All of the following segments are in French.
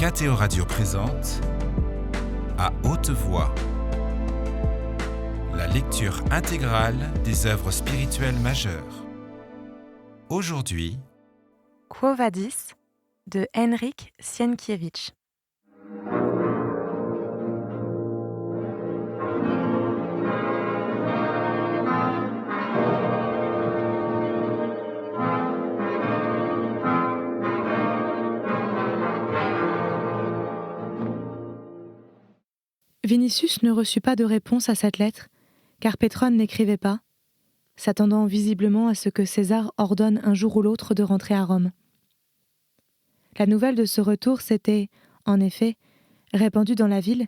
KTO Radio présente À haute voix, la lecture intégrale des œuvres spirituelles majeures. Aujourd'hui, Quo Vadis de Henryk Sienkiewicz. Vinicius ne reçut pas de réponse à cette lettre, car Pétrone n'écrivait pas, s'attendant visiblement à ce que César ordonne un jour ou l'autre de rentrer à Rome. La nouvelle de ce retour s'était, en effet, répandue dans la ville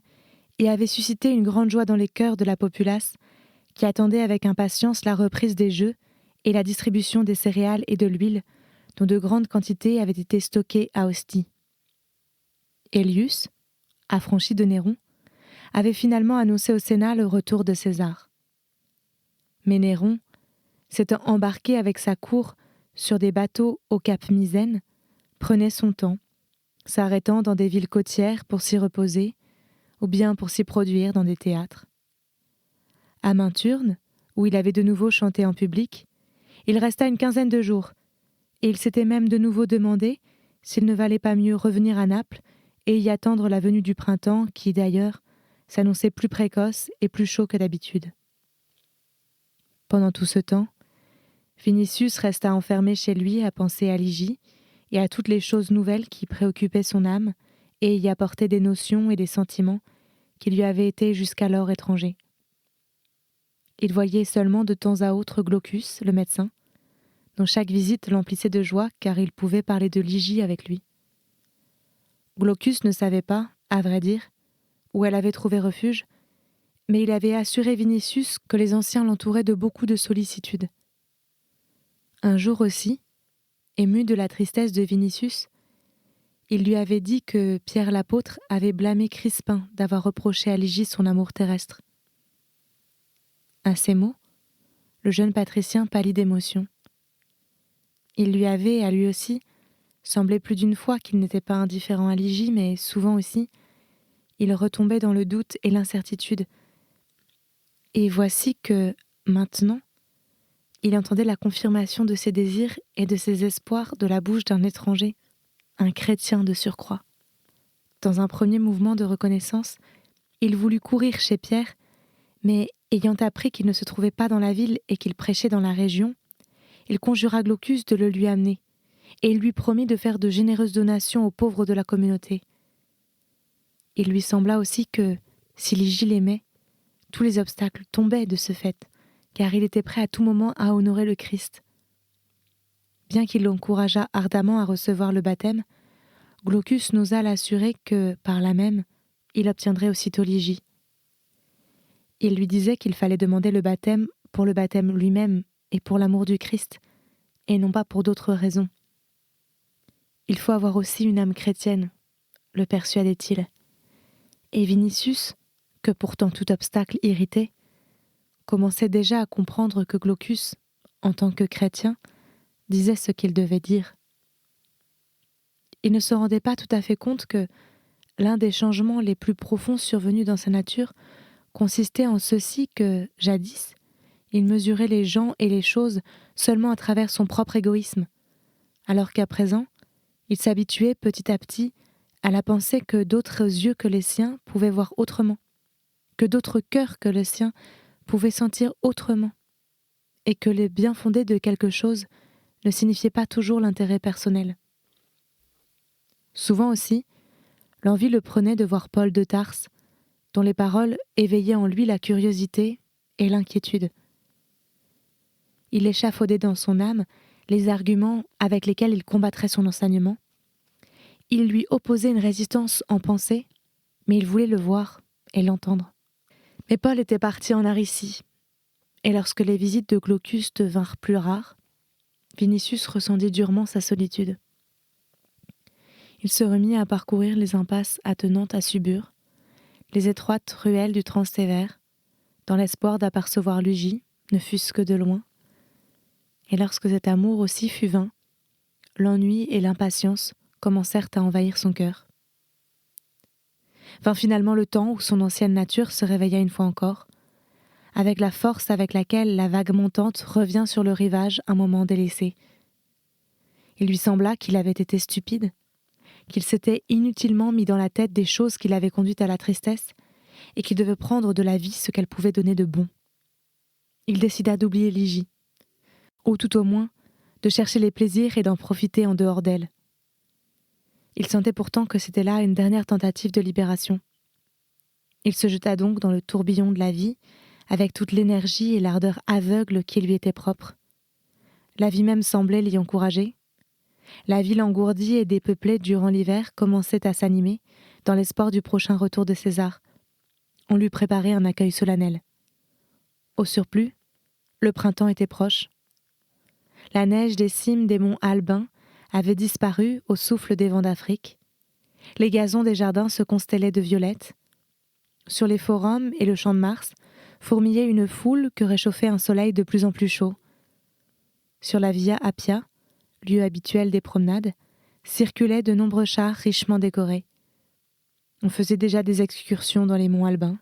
et avait suscité une grande joie dans les cœurs de la populace, qui attendait avec impatience la reprise des jeux et la distribution des céréales et de l'huile, dont de grandes quantités avaient été stockées à Ostie. Aelius, affranchi de Néron, avait finalement annoncé au Sénat le retour de César. Mais Néron, s'étant embarqué avec sa cour sur des bateaux au cap Misène, prenait son temps, s'arrêtant dans des villes côtières pour s'y reposer, ou bien pour s'y produire dans des théâtres. À Minturne, où il avait de nouveau chanté en public, il resta une quinzaine de jours, et il s'était même de nouveau demandé s'il ne valait pas mieux revenir à Naples et y attendre la venue du printemps qui, d'ailleurs, s'annonçait plus précoce et plus chaud que d'habitude. Pendant tout ce temps, Vinicius resta enfermé chez lui à penser à Ligie et à toutes les choses nouvelles qui préoccupaient son âme et y apportaient des notions et des sentiments qui lui avaient été jusqu'alors étrangers. Il voyait seulement de temps à autre Glaucus, le médecin, dont chaque visite l'emplissait de joie car il pouvait parler de Ligie avec lui. Glaucus ne savait pas, à vrai dire, où elle avait trouvé refuge, mais il avait assuré Vinicius que les anciens l'entouraient de beaucoup de sollicitude. Un jour aussi, ému de la tristesse de Vinicius, il lui avait dit que Pierre l'apôtre avait blâmé Crispin d'avoir reproché à Ligie son amour terrestre. À ces mots, le jeune patricien pâlit d'émotion. Il lui avait, à lui aussi, semblé plus d'une fois qu'il n'était pas indifférent à Ligie, mais souvent aussi, il retombait dans le doute et l'incertitude. Et voici que, maintenant, il entendait la confirmation de ses désirs et de ses espoirs de la bouche d'un étranger, un chrétien de surcroît. Dans un premier mouvement de reconnaissance, il voulut courir chez Pierre, mais ayant appris qu'il ne se trouvait pas dans la ville et qu'il prêchait dans la région, il conjura Glaucus de le lui amener, et il lui promit de faire de généreuses donations aux pauvres de la communauté. Il lui sembla aussi que, si Ligie l'aimait, tous les obstacles tombaient de ce fait, car il était prêt à tout moment à honorer le Christ. Bien qu'il l'encourageât ardemment à recevoir le baptême, Glaucus n'osa l'assurer que, par là même, il obtiendrait aussitôt Ligie. Il lui disait qu'il fallait demander le baptême pour le baptême lui-même et pour l'amour du Christ, et non pas pour d'autres raisons. Il faut avoir aussi une âme chrétienne, le persuadait-il. Et Vinicius, que pourtant tout obstacle irritait, commençait déjà à comprendre que Glaucus, en tant que chrétien, disait ce qu'il devait dire. Il ne se rendait pas tout à fait compte que l'un des changements les plus profonds survenus dans sa nature consistait en ceci que, jadis, il mesurait les gens et les choses seulement à travers son propre égoïsme, alors qu'à présent, il s'habituait petit à petit à la pensée que d'autres yeux que les siens pouvaient voir autrement, que d'autres cœurs que le sien pouvaient sentir autrement, et que le bien fondé de quelque chose ne signifiait pas toujours l'intérêt personnel. Souvent aussi, l'envie le prenait de voir Paul de Tarse, dont les paroles éveillaient en lui la curiosité et l'inquiétude. Il échafaudait dans son âme les arguments avec lesquels il combattrait son enseignement. Il lui opposait une résistance en pensée, mais il voulait le voir et l'entendre. Mais Paul était parti en Aricie, et lorsque les visites de Glaucus devinrent plus rares, Vinicius ressentit durement sa solitude. Il se remit à parcourir les impasses attenantes à Subur, les étroites ruelles du Transtévère, dans l'espoir d'apercevoir Ligie, ne fût-ce que de loin. Et lorsque cet amour aussi fut vain, l'ennui et l'impatience commencèrent à envahir son cœur. Vint finalement le temps où son ancienne nature se réveilla une fois encore, avec la force avec laquelle la vague montante revient sur le rivage un moment délaissé. Il lui sembla qu'il avait été stupide, qu'il s'était inutilement mis dans la tête des choses qui l'avaient conduite à la tristesse, et qu'il devait prendre de la vie ce qu'elle pouvait donner de bon. Il décida d'oublier Ligie, ou tout au moins de chercher les plaisirs et d'en profiter en dehors d'elle. Il sentait pourtant que c'était là une dernière tentative de libération. Il se jeta donc dans le tourbillon de la vie, avec toute l'énergie et l'ardeur aveugle qui lui étaient propres. La vie même semblait l'y encourager. La ville engourdie et dépeuplée durant l'hiver commençait à s'animer, dans l'espoir du prochain retour de César. On lui préparait un accueil solennel. Au surplus, le printemps était proche. La neige des cimes des monts Albins avait disparu au souffle des vents d'Afrique. Les gazons des jardins se constellaient de violettes. Sur les forums et le champ de Mars fourmillait une foule que réchauffait un soleil de plus en plus chaud. Sur la Via Appia, lieu habituel des promenades, circulaient de nombreux chars richement décorés. On faisait déjà des excursions dans les monts Albins.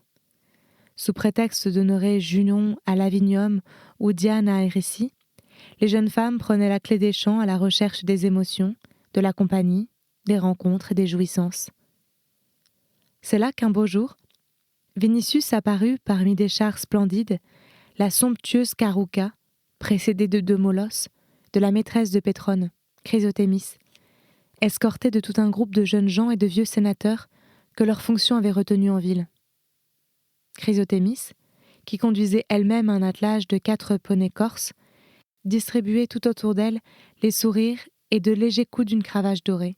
Sous prétexte d'honorer Junon à Lavinium ou Diane à Hérécie, les jeunes femmes prenaient la clé des champs à la recherche des émotions, de la compagnie, des rencontres et des jouissances. C'est là qu'un beau jour, Vinicius apparut parmi des chars splendides, la somptueuse Carouca, précédée de deux molosses, de la maîtresse de Pétrone, Chrysothémis, escortée de tout un groupe de jeunes gens et de vieux sénateurs que leurs fonctions avaient retenus en ville. Chrysothémis, qui conduisait elle-même un attelage de 4 poneys corses, distribuait tout autour d'elle les sourires et de légers coups d'une cravache dorée.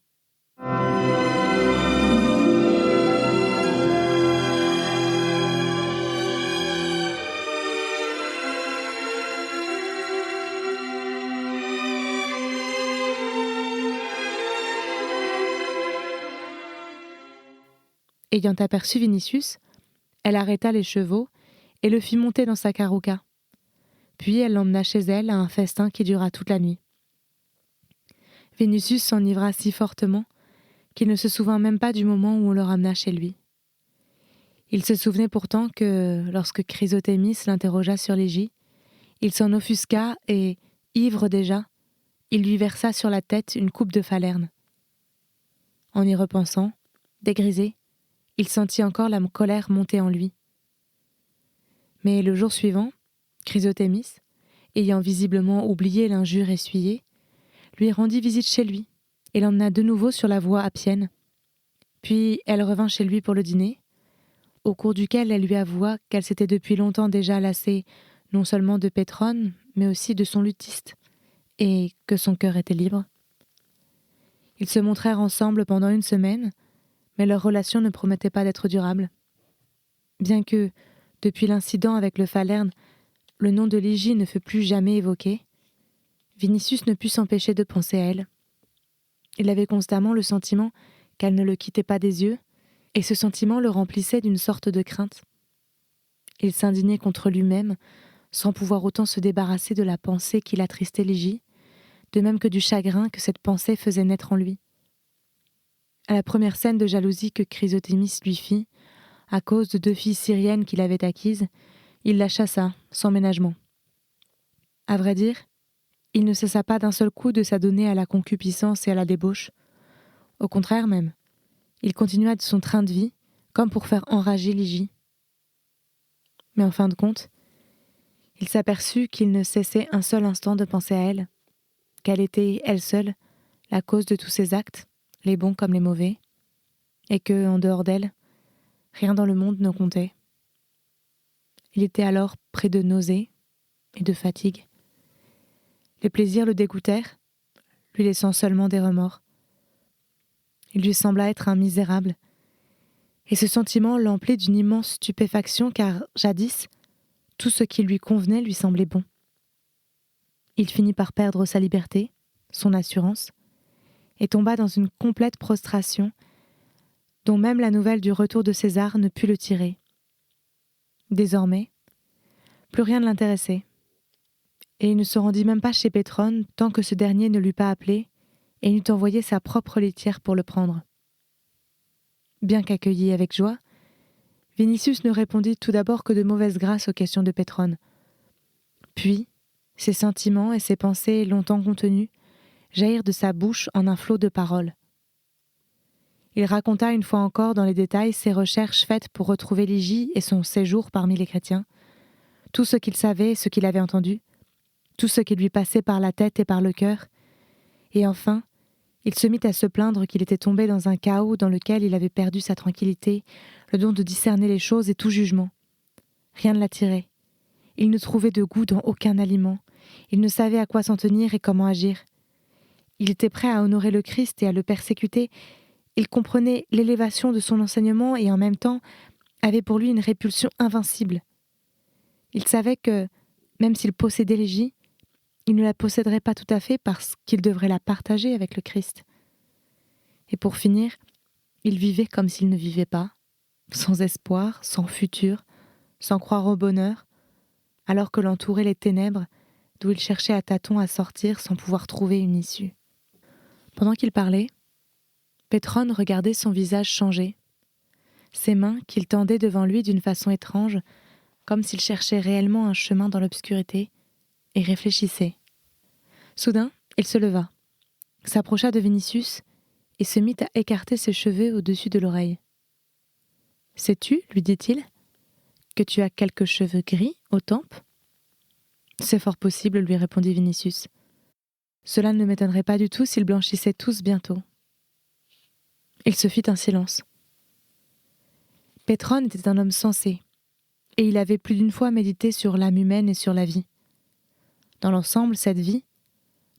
Ayant aperçu Vinicius, elle arrêta les chevaux et le fit monter dans sa carouca. Puis elle l'emmena chez elle à un festin qui dura toute la nuit. Vinicius s'enivra si fortement qu'il ne se souvint même pas du moment où on le ramena chez lui. Il se souvenait pourtant que, lorsque Chrysothémis l'interrogea sur Ligie, il s'en offusqua et, ivre déjà, il lui versa sur la tête une coupe de falerne. En y repensant, dégrisé, il sentit encore la colère monter en lui. Mais le jour suivant, Chrysothémis, ayant visiblement oublié l'injure essuyée, lui rendit visite chez lui et l'emmena de nouveau sur la voie appienne. Puis elle revint chez lui pour le dîner, au cours duquel elle lui avoua qu'elle s'était depuis longtemps déjà lassée non seulement de Pétrone, mais aussi de son luthiste, et que son cœur était libre. Ils se montrèrent ensemble pendant une semaine, mais leur relation ne promettait pas d'être durable. Bien que, depuis l'incident avec le falerne, le nom de Ligie ne fut plus jamais évoqué, Vinicius ne put s'empêcher de penser à elle. Il avait constamment le sentiment qu'elle ne le quittait pas des yeux, et ce sentiment le remplissait d'une sorte de crainte. Il s'indignait contre lui-même, sans pouvoir autant se débarrasser de la pensée qui l'attristait Ligie, de même que du chagrin que cette pensée faisait naître en lui. À la première scène de jalousie que Chrysothémis lui fit, à cause de 2 filles syriennes qu'il avait acquises, il la chassa, sans ménagement. À vrai dire, il ne cessa pas d'un seul coup de s'adonner à la concupiscence et à la débauche. Au contraire même, il continua de son train de vie, comme pour faire enrager Ligie. Mais en fin de compte, il s'aperçut qu'il ne cessait un seul instant de penser à elle, qu'elle était, elle seule, la cause de tous ses actes, les bons comme les mauvais, et que, en dehors d'elle, rien dans le monde ne comptait. Il était alors pris de nausées et de fatigue. Les plaisirs le dégoûtèrent, lui laissant seulement des remords. Il lui sembla être un misérable, et ce sentiment l'emplit d'une immense stupéfaction car, jadis, tout ce qui lui convenait lui semblait bon. Il finit par perdre sa liberté, son assurance, et tomba dans une complète prostration dont même la nouvelle du retour de César ne put le tirer. Désormais, plus rien ne l'intéressait, et il ne se rendit même pas chez Pétrone tant que ce dernier ne l'eût pas appelé et n'eût envoyé sa propre laitière pour le prendre. bien qu'accueilli avec joie, Vinicius ne répondit tout d'abord que de mauvaise grâce aux questions de Pétrone. Puis, ses sentiments et ses pensées longtemps contenus jaillirent de sa bouche en un flot de paroles. Il raconta une fois encore dans les détails ses recherches faites pour retrouver Ligie et son séjour parmi les chrétiens, tout ce qu'il savait et ce qu'il avait entendu, tout ce qui lui passait par la tête et par le cœur, et enfin, il se mit à se plaindre qu'il était tombé dans un chaos dans lequel il avait perdu sa tranquillité, le don de discerner les choses et tout jugement. Rien ne l'attirait. Il ne trouvait de goût dans aucun aliment. Il ne savait à quoi s'en tenir et comment agir. Il était prêt à honorer le Christ et à le persécuter. Il comprenait l'élévation de son enseignement et en même temps avait pour lui une répulsion invincible. Il savait que, même s'il possédait Ligie, il ne la posséderait pas tout à fait parce qu'il devrait la partager avec le Christ. Et pour finir, il vivait comme s'il ne vivait pas, sans espoir, sans futur, sans croire au bonheur, alors que l'entouraient les ténèbres d'où il cherchait à tâtons à sortir sans pouvoir trouver une issue. Pendant qu'il parlait, Pétrone regardait son visage changer, ses mains qu'il tendait devant lui d'une façon étrange, comme s'il cherchait réellement un chemin dans l'obscurité, et réfléchissait. Soudain, il se leva, s'approcha de Vinicius et se mit à écarter ses cheveux au-dessus de l'oreille. « Sais-tu, lui dit-il, que tu as quelques cheveux gris aux tempes ?»« C'est fort possible, lui répondit Vinicius. Cela ne m'étonnerait pas du tout s'ils blanchissaient tous bientôt. » Il se fit un silence. Pétrone était un homme sensé, et il avait plus d'une fois médité sur l'âme humaine et sur la vie. Dans l'ensemble, cette vie,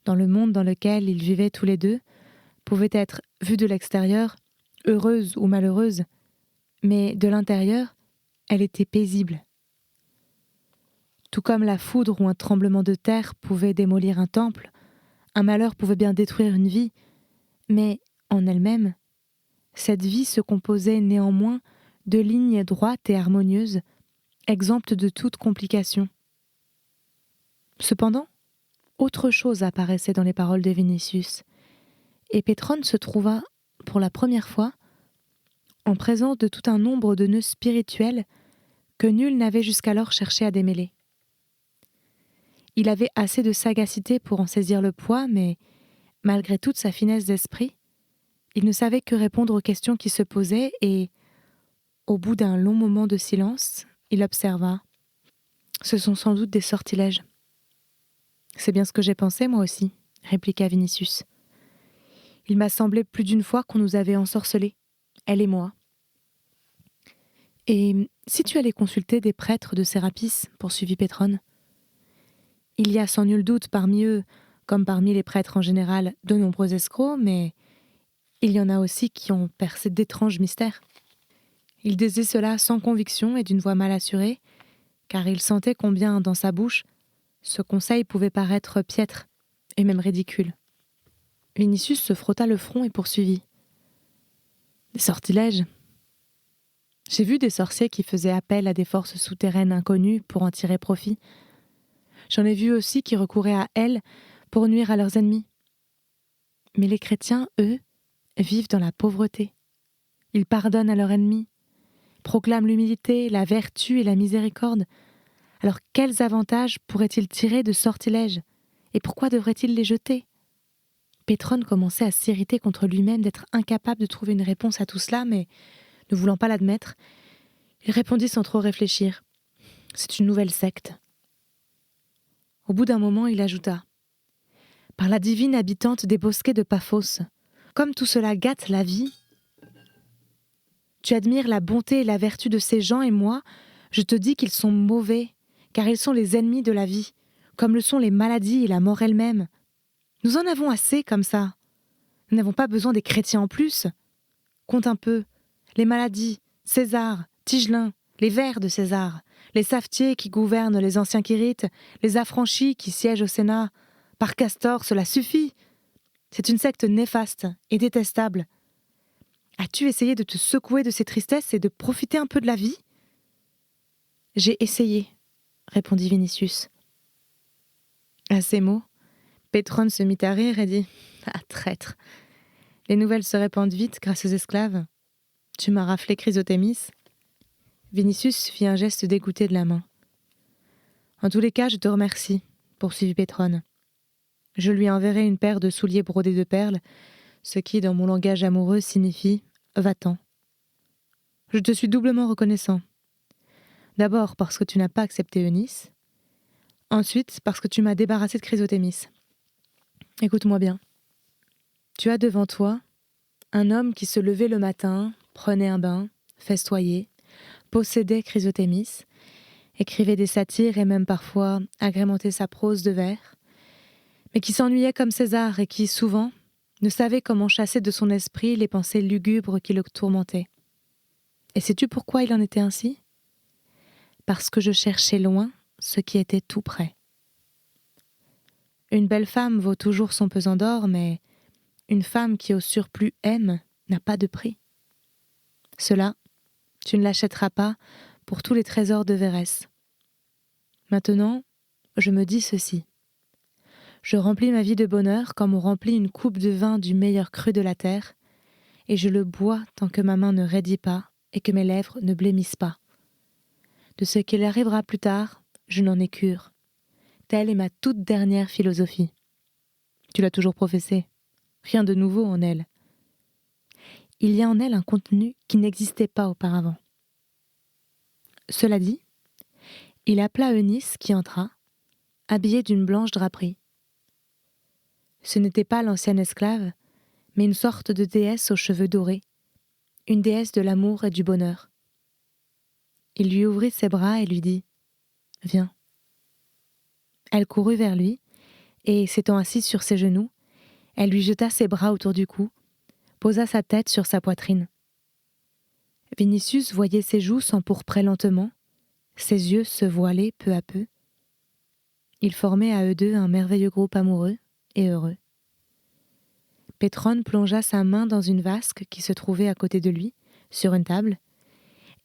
dans le monde dans lequel ils vivaient tous les deux, pouvait être, vue de l'extérieur, heureuse ou malheureuse, mais de l'intérieur, elle était paisible. Tout comme la foudre ou un tremblement de terre pouvait démolir un temple, un malheur pouvait bien détruire une vie, mais, en elle-même, cette vie se composait néanmoins de lignes droites et harmonieuses, exemptes de toute complication. Cependant, autre chose apparaissait dans les paroles de Vinicius, et Pétrone se trouva, pour la première fois, en présence de tout un nombre de nœuds spirituels que nul n'avait jusqu'alors cherché à démêler. Il avait assez de sagacité pour en saisir le poids, mais, malgré toute sa finesse d'esprit, il ne savait que répondre aux questions qui se posaient et, au bout d'un long moment de silence, il observa. « Ce sont sans doute des sortilèges. »« C'est bien ce que j'ai pensé, moi aussi, » répliqua Vinicius. « Il m'a semblé plus d'une fois qu'on nous avait ensorcelés, elle et moi. »« Et si tu allais consulter des prêtres de Sérapis, poursuivit Pétrone, il y a sans nul doute parmi eux, comme parmi les prêtres en général, de nombreux escrocs, mais il y en a aussi qui ont percé d'étranges mystères. » Il disait cela sans conviction et d'une voix mal assurée, car il sentait combien, dans sa bouche, ce conseil pouvait paraître piètre et même ridicule. Vinicius se frotta le front et poursuivit. « Des sortilèges. J'ai vu des sorciers qui faisaient appel à des forces souterraines inconnues pour en tirer profit. J'en ai vu aussi qui recouraient à elles pour nuire à leurs ennemis. Mais les chrétiens, eux, vivent dans la pauvreté. Ils pardonnent à leurs ennemis, proclament l'humilité, la vertu et la miséricorde. Alors quels avantages pourraient-ils tirer de sortilèges? Et pourquoi devraient-ils les jeter? » Pétrone commençait à s'irriter contre lui-même d'être incapable de trouver une réponse à tout cela, mais, ne voulant pas l'admettre, il répondit sans trop réfléchir. « C'est une nouvelle secte. » Au bout d'un moment, il ajouta. « Par la divine habitante des bosquets de Paphos, comme tout cela gâte la vie, tu admires la bonté et la vertu de ces gens et moi, je te dis qu'ils sont mauvais, car ils sont les ennemis de la vie, comme le sont les maladies et la mort elle-même. Nous en avons assez comme ça. Nous n'avons pas besoin des chrétiens en plus. Compte un peu. Les maladies, César, Tigelin, les vers de César, les savetiers qui gouvernent les anciens Quirites, les affranchis qui siègent au Sénat. Par Castor, cela suffit. C'est une secte néfaste et détestable. As-tu essayé de te secouer de ces tristesses et de profiter un peu de la vie ? » ?»« J'ai essayé, » répondit Vinicius. À ces mots, Pétrone se mit à rire et dit « Ah, traître ! Les nouvelles se répandent vite grâce aux esclaves. Tu m'as raflé Chrysothémis ?» Vinicius fit un geste dégoûté de la main. « En tous les cas, je te remercie, » poursuivit Pétrone. « Je lui enverrai une paire de souliers brodés de perles, ce qui, dans mon langage amoureux, signifie « va-t'en ». Je te suis doublement reconnaissant. D'abord parce que tu n'as pas accepté Eunice, ensuite parce que tu m'as débarrassé de Chrysothémis. Écoute-moi bien. Tu as devant toi un homme qui se levait le matin, prenait un bain, festoyait, possédait Chrysothémis, écrivait des satires et même parfois agrémentait sa prose de vers, mais qui s'ennuyait comme César et qui, souvent, ne savait comment chasser de son esprit les pensées lugubres qui le tourmentaient. Et sais-tu pourquoi il en était ainsi ? Parce que je cherchais loin ce qui était tout près. Une belle femme vaut toujours son pesant d'or, mais une femme qui au surplus aime n'a pas de prix. Cela, tu ne l'achèteras pas pour tous les trésors de Vérès. Maintenant, je me dis ceci. Je remplis ma vie de bonheur comme on remplit une coupe de vin du meilleur cru de la terre, et je le bois tant que ma main ne raidit pas et que mes lèvres ne blêmissent pas. De ce qu'il arrivera plus tard, je n'en ai cure. Telle est ma toute dernière philosophie. Tu l'as toujours professée. Rien de nouveau en elle. Il y a en elle un contenu qui n'existait pas auparavant. Cela dit, il appela Eunice qui entra, habillée d'une blanche draperie. Ce n'était pas l'ancienne esclave, mais une sorte de déesse aux cheveux dorés, une déesse de l'amour et du bonheur. Il lui ouvrit ses bras et lui dit « Viens ». Elle courut vers lui, et, s'étant assise sur ses genoux, elle lui jeta ses bras autour du cou, posa sa tête sur sa poitrine. Vinicius voyait ses joues s'empourprer lentement, ses yeux se voiler peu à peu. Ils formaient à eux deux un merveilleux groupe amoureux et heureux. Pétrone plongea sa main dans une vasque qui se trouvait à côté de lui, sur une table,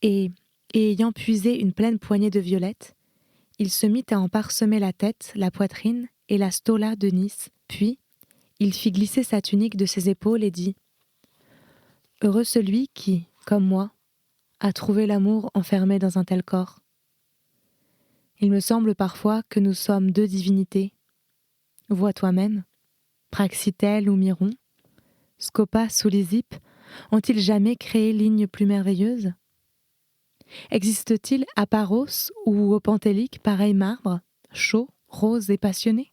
et ayant puisé une pleine poignée de violettes, il se mit à en parsemer la tête, la poitrine et la stola de Nice, puis il fit glisser sa tunique de ses épaules et dit « Heureux celui qui, comme moi, a trouvé l'amour enfermé dans un tel corps. Il me semble parfois que nous sommes deux divinités. Vois toi-même, Praxitèle ou Miron, Scopas ou Lysippe, ont-ils jamais créé ligne plus merveilleuse ? Existe-t-il à Paros ou au Pentélique pareil marbre, chaud, rose et passionné ?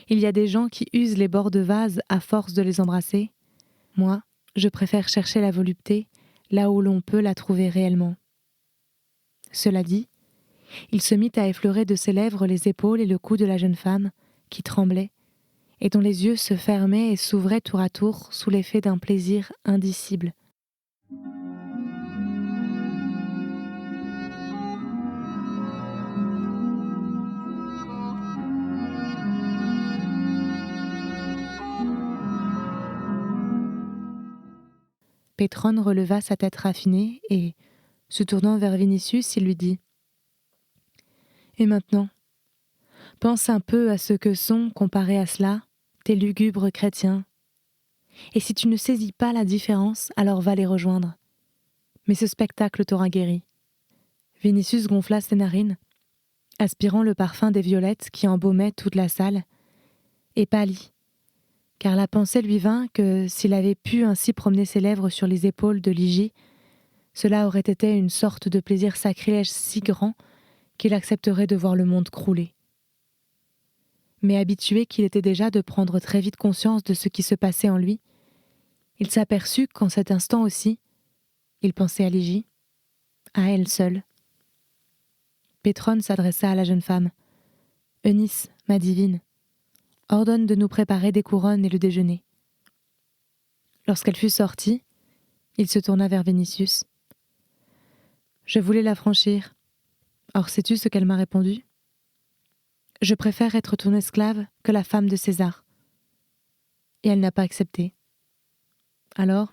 Il y a des gens qui usent les bords de vase à force de les embrasser. Moi, je préfère chercher la volupté là où l'on peut la trouver réellement. » Cela dit, il se mit à effleurer de ses lèvres les épaules et le cou de la jeune femme, qui tremblait, et dont les yeux se fermaient et s'ouvraient tour à tour sous l'effet d'un plaisir indicible. Pétrone releva sa tête raffinée et, se tournant vers Vinicius, il lui dit « Et maintenant, pense un peu à ce que sont, comparés à cela, tes lugubres chrétiens. Et si tu ne saisis pas la différence, alors va les rejoindre. Mais ce spectacle t'aura guéri. » Vinicius gonfla ses narines, aspirant le parfum des violettes qui embaumaient toute la salle, et pâlit, car la pensée lui vint que s'il avait pu ainsi promener ses lèvres sur les épaules de Ligie, cela aurait été une sorte de plaisir sacrilège si grand qu'il accepterait de voir le monde crouler. Mais habitué qu'il était déjà de prendre très vite conscience de ce qui se passait en lui, il s'aperçut qu'en cet instant aussi, il pensait à Ligie, à elle seule. Pétrone s'adressa à la jeune femme. « Eunice, ma divine, ordonne de nous préparer des couronnes et le déjeuner. » Lorsqu'elle fut sortie, il se tourna vers Vinicius. « Je voulais l'affranchir. Or sais-tu ce qu'elle m'a répondu ? Je préfère être ton esclave que la femme de César. » Et elle n'a pas accepté. Alors,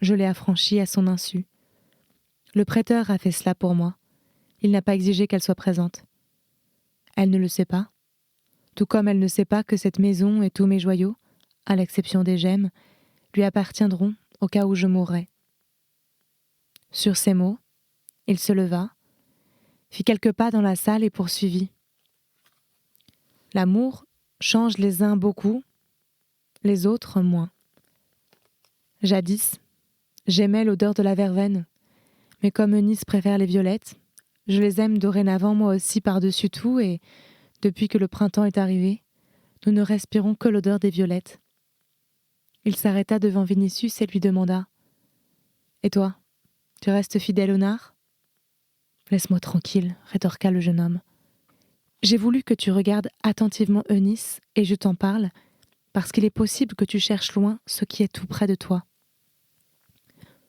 je l'ai affranchie à son insu. Le prêteur a fait cela pour moi. Il n'a pas exigé qu'elle soit présente. Elle ne le sait pas, tout comme elle ne sait pas que cette maison et tous mes joyaux, à l'exception des gemmes, lui appartiendront au cas où je mourrai. Sur ces mots, il se leva, fit quelques pas dans la salle et poursuivit. L'amour change les uns beaucoup, les autres moins. Jadis, j'aimais l'odeur de la verveine, mais comme Eunice préfère les violettes, je les aime dorénavant moi aussi par-dessus tout et, depuis que le printemps est arrivé, nous ne respirons que l'odeur des violettes. Il s'arrêta devant Vinicius et lui demanda « Et toi, tu restes fidèle au nard ?»« Laisse-moi tranquille, » rétorqua le jeune homme. « J'ai voulu que tu regardes attentivement Eunice et je t'en parle, parce qu'il est possible que tu cherches loin ce qui est tout près de toi.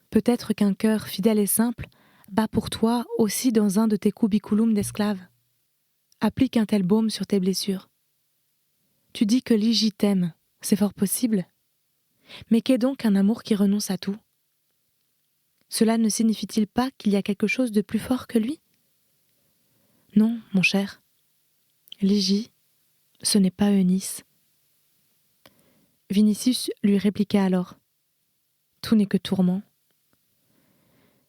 Peut-être qu'un cœur fidèle et simple bat pour toi aussi dans un de tes cubiculums d'esclaves. Applique un tel baume sur tes blessures. Tu dis que Ligie t'aime, c'est fort possible. Mais qu'est donc un amour qui renonce à tout ? Cela ne signifie-t-il pas qu'il y a quelque chose de plus fort que lui ? Non, mon cher. Ligie, ce n'est pas Eunice. Vinicius lui répliqua alors. Tout n'est que tourment.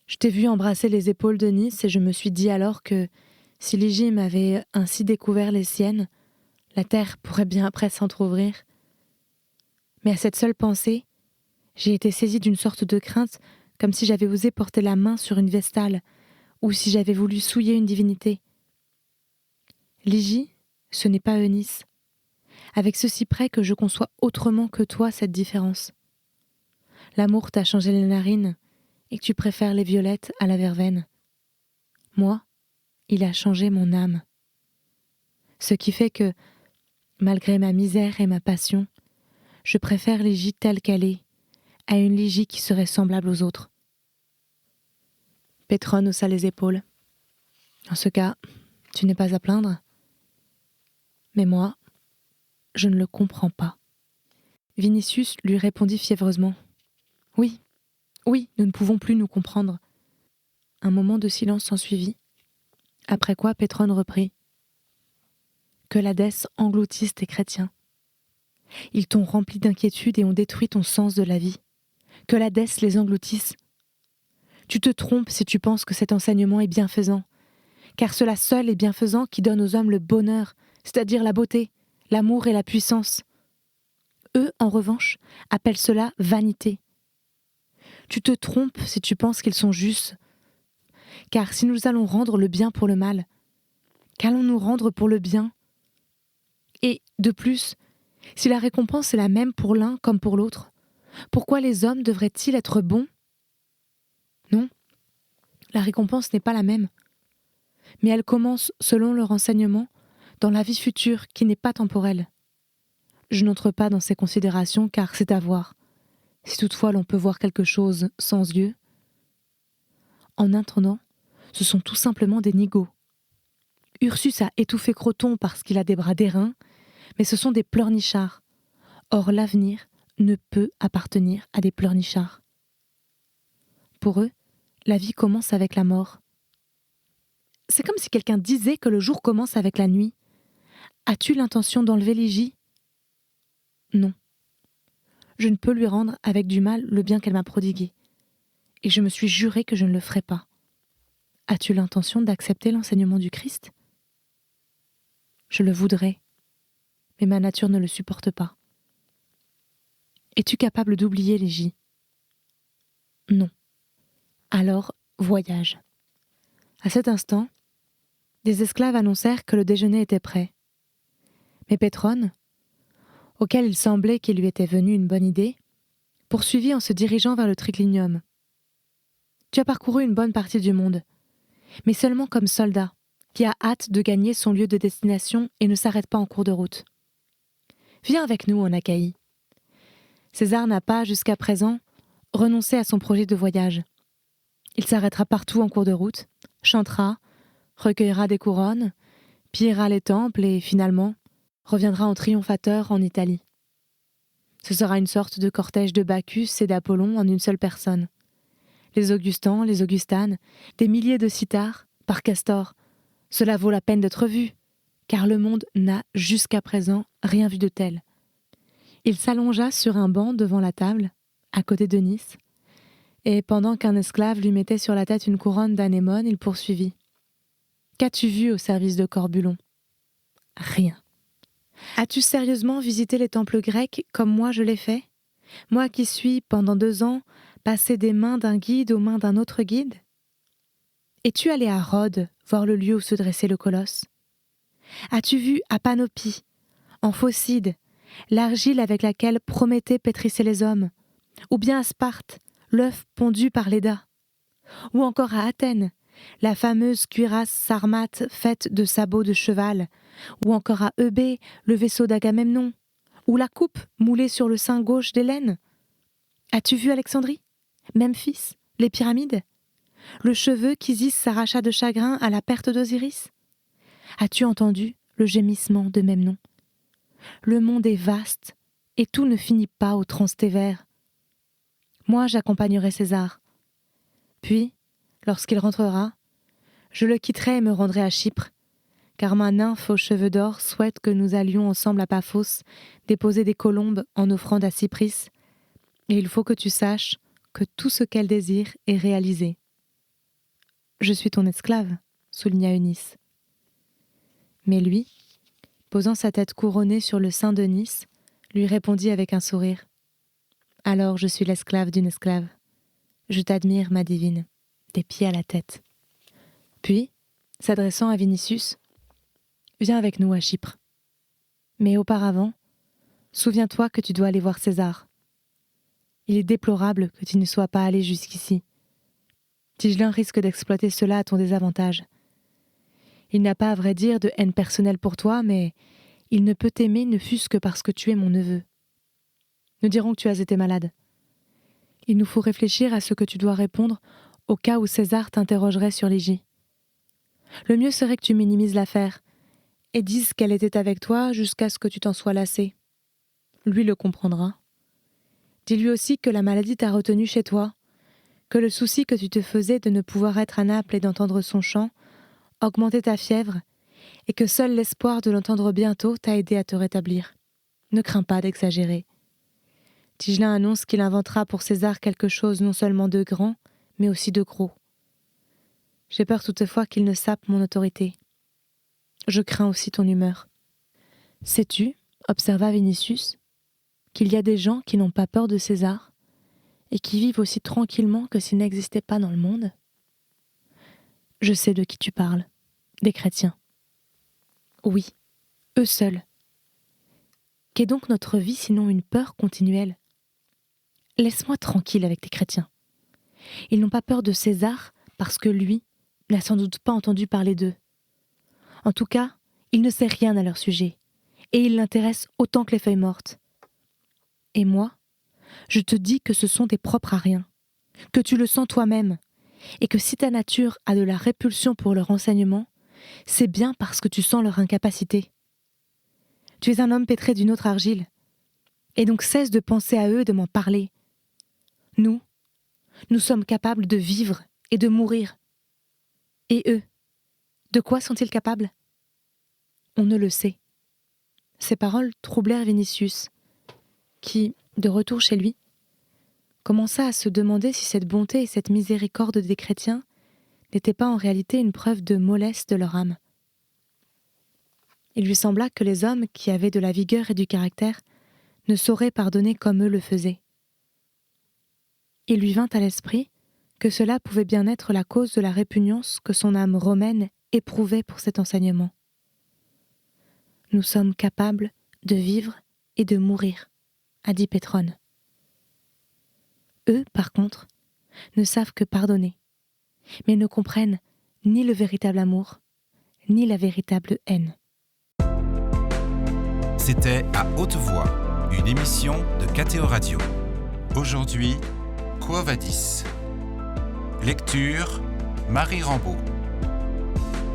Je t'ai vu embrasser les épaules d'Eunice et je me suis dit alors que, si Ligie m'avait ainsi découvert les siennes, la terre pourrait bien après s'entr'ouvrir. Mais à cette seule pensée, j'ai été saisie d'une sorte de crainte, comme si j'avais osé porter la main sur une vestale, ou si j'avais voulu souiller une divinité. Ligie, ce n'est pas Eunice. Avec ceci près que je conçois autrement que toi cette différence. L'amour t'a changé les narines, et que tu préfères les violettes à la verveine. Moi, il a changé mon âme. Ce qui fait que, malgré ma misère et ma passion, je préfère Ligie telle qu'elle est, à une Ligie qui serait semblable aux autres. Pétrone haussa les épaules. En ce cas, tu n'es pas à plaindre. Mais moi, je ne le comprends pas. Vinicius lui répondit fiévreusement. Oui, oui, nous ne pouvons plus nous comprendre. Un moment de silence s'ensuivit, après quoi Pétrone reprit. Que l'Hadès engloutisse tes chrétiens. Ils t'ont rempli d'inquiétude et ont détruit ton sens de la vie. Que l'Hadès les engloutisse. Tu te trompes si tu penses que cet enseignement est bienfaisant, car cela seul est bienfaisant qui donne aux hommes le bonheur, c'est-à-dire la beauté, l'amour et la puissance. Eux, en revanche, appellent cela vanité. Tu te trompes si tu penses qu'ils sont justes, car si nous allons rendre le bien pour le mal, qu'allons-nous rendre pour le bien ? Et, de plus, si la récompense est la même pour l'un comme pour l'autre, pourquoi les hommes devraient-ils être bons ? Non, la récompense n'est pas la même. Mais elle commence, selon leur enseignement, dans la vie future qui n'est pas temporelle. Je n'entre pas dans ces considérations car c'est à voir, si toutefois l'on peut voir quelque chose sans yeux. En attendant, ce sont tout simplement des nigauds. Ursus a étouffé Croton parce qu'il a des bras d'airain, mais ce sont des pleurnichards. Or l'avenir ne peut appartenir à des pleurnichards. Pour eux, la vie commence avec la mort. C'est comme si quelqu'un disait que le jour commence avec la nuit. As-tu l'intention d'enlever Ligie ? Non. Je ne peux lui rendre avec du mal le bien qu'elle m'a prodigué. Et je me suis juré que je ne le ferai pas. As-tu l'intention d'accepter l'enseignement du Christ ? Je le voudrais, mais ma nature ne le supporte pas. Es-tu capable d'oublier Ligie ? Non. Alors, voyage. À cet instant, des esclaves annoncèrent que le déjeuner était prêt. Mais Pétrone, auquel il semblait qu'il lui était venu une bonne idée, poursuivit en se dirigeant vers le triclinium. « Tu as parcouru une bonne partie du monde, mais seulement comme soldat, qui a hâte de gagner son lieu de destination et ne s'arrête pas en cours de route. Viens avec nous en Achaïe. » César n'a pas, jusqu'à présent, renoncé à son projet de voyage. Il s'arrêtera partout en cours de route, chantera, recueillera des couronnes, pillera les temples et, finalement, reviendra en triomphateur en Italie. Ce sera une sorte de cortège de Bacchus et d'Apollon en une seule personne. Les Augustans, les Augustanes, des milliers de cithars, par Castor. Cela vaut la peine d'être vu, car le monde n'a, jusqu'à présent, rien vu de tel. Il s'allongea sur un banc devant la table, à côté de Nice, Et pendant qu'un esclave lui mettait sur la tête une couronne d'anémone, il poursuivit. « Qu'as-tu vu au service de Corbulon ? Rien. As-tu sérieusement visité les temples grecs comme moi je l'ai fait ? Moi qui suis, pendant 2 ans, passé des mains d'un guide aux mains d'un autre guide ? Es-tu allé à Rhodes voir le lieu où se dressait le colosse ? As-tu vu à Panopie, en Phocide, l'argile avec laquelle Prométhée pétrissait les hommes ? Ou bien à Sparte, l'œuf pondu par Léda ? Ou encore à Athènes, la fameuse cuirasse sarmate faite de sabots de cheval ? Ou encore à Eubée, le vaisseau d'Agamemnon ? Ou la coupe moulée sur le sein gauche d'Hélène ? As-tu vu Alexandrie ? Memphis ? Les pyramides ? Le cheveu qu'Isis s'arracha de chagrin à la perte d'Osiris ? As-tu entendu le gémissement de Memnon ? Le monde est vaste, et tout ne finit pas au Transtévère. Moi, j'accompagnerai César. Puis, lorsqu'il rentrera, je le quitterai et me rendrai à Chypre, car ma nymphe aux cheveux d'or souhaite que nous allions ensemble à Paphos déposer des colombes en offrande à Cypris, et il faut que tu saches que tout ce qu'elle désire est réalisé. Je suis ton esclave, souligna Eunice. Mais lui, posant sa tête couronnée sur le sein d'Eunice, lui répondit avec un sourire. Alors je suis l'esclave d'une esclave. Je t'admire, ma divine, des pieds à la tête. Puis, s'adressant à Vinicius, viens avec nous à Chypre. Mais auparavant, souviens-toi que tu dois aller voir César. Il est déplorable que tu ne sois pas allé jusqu'ici. Tigellin risque d'exploiter cela à ton désavantage. Il n'a pas à vrai dire de haine personnelle pour toi, mais il ne peut t'aimer ne fût-ce que parce que tu es mon neveu. Nous dirons que tu as été malade. Il nous faut réfléchir à ce que tu dois répondre au cas où César t'interrogerait sur Ligie. Le mieux serait que tu minimises l'affaire et dises qu'elle était avec toi jusqu'à ce que tu t'en sois lassé. Lui le comprendra. Dis-lui aussi que la maladie t'a retenu chez toi, que le souci que tu te faisais de ne pouvoir être à Naples et d'entendre son chant augmentait ta fièvre et que seul l'espoir de l'entendre bientôt t'a aidé à te rétablir. Ne crains pas d'exagérer. Tigellin annonce qu'il inventera pour César quelque chose non seulement de grand, mais aussi de gros. J'ai peur toutefois qu'il ne sape mon autorité. Je crains aussi ton humeur. Sais-tu, observa Vinicius, qu'il y a des gens qui n'ont pas peur de César et qui vivent aussi tranquillement que s'il n'existait pas dans le monde ? Je sais de qui tu parles, des chrétiens. Oui, eux seuls. Qu'est donc notre vie sinon une peur continuelle ? Laisse-moi tranquille avec les chrétiens. Ils n'ont pas peur de César parce que lui n'a sans doute pas entendu parler d'eux. En tout cas, il ne sait rien à leur sujet, et il l'intéresse autant que les feuilles mortes. Et moi, je te dis que ce sont des propres à rien, que tu le sens toi-même, et que si ta nature a de la répulsion pour leur enseignement, c'est bien parce que tu sens leur incapacité. Tu es un homme pétré d'une autre argile, et donc cesse de penser à eux et de m'en parler. Nous sommes capables de vivre et de mourir. Et eux, de quoi sont-ils capables ? On ne le sait. Ces paroles troublèrent Vinicius, qui, de retour chez lui, commença à se demander si cette bonté et cette miséricorde des chrétiens n'étaient pas en réalité une preuve de mollesse de leur âme. Il lui sembla que les hommes qui avaient de la vigueur et du caractère ne sauraient pardonner comme eux le faisaient. Il lui vint à l'esprit que cela pouvait bien être la cause de la répugnance que son âme romaine éprouvait pour cet enseignement. Nous sommes capables de vivre et de mourir, a dit Pétrone. Eux, par contre, ne savent que pardonner, mais ne comprennent ni le véritable amour, ni la véritable haine. C'était À Haute Voix, une émission de KTO Radio. Aujourd'hui, Quo Vadis. Lecture, Marie Rambaud.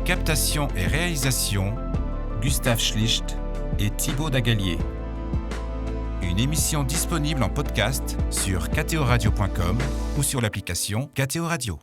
Captation et réalisation, Gustave Schlicht et Thibaut Dagalier. Une émission disponible en podcast sur ktoradio.com ou sur l'application KTO Radio.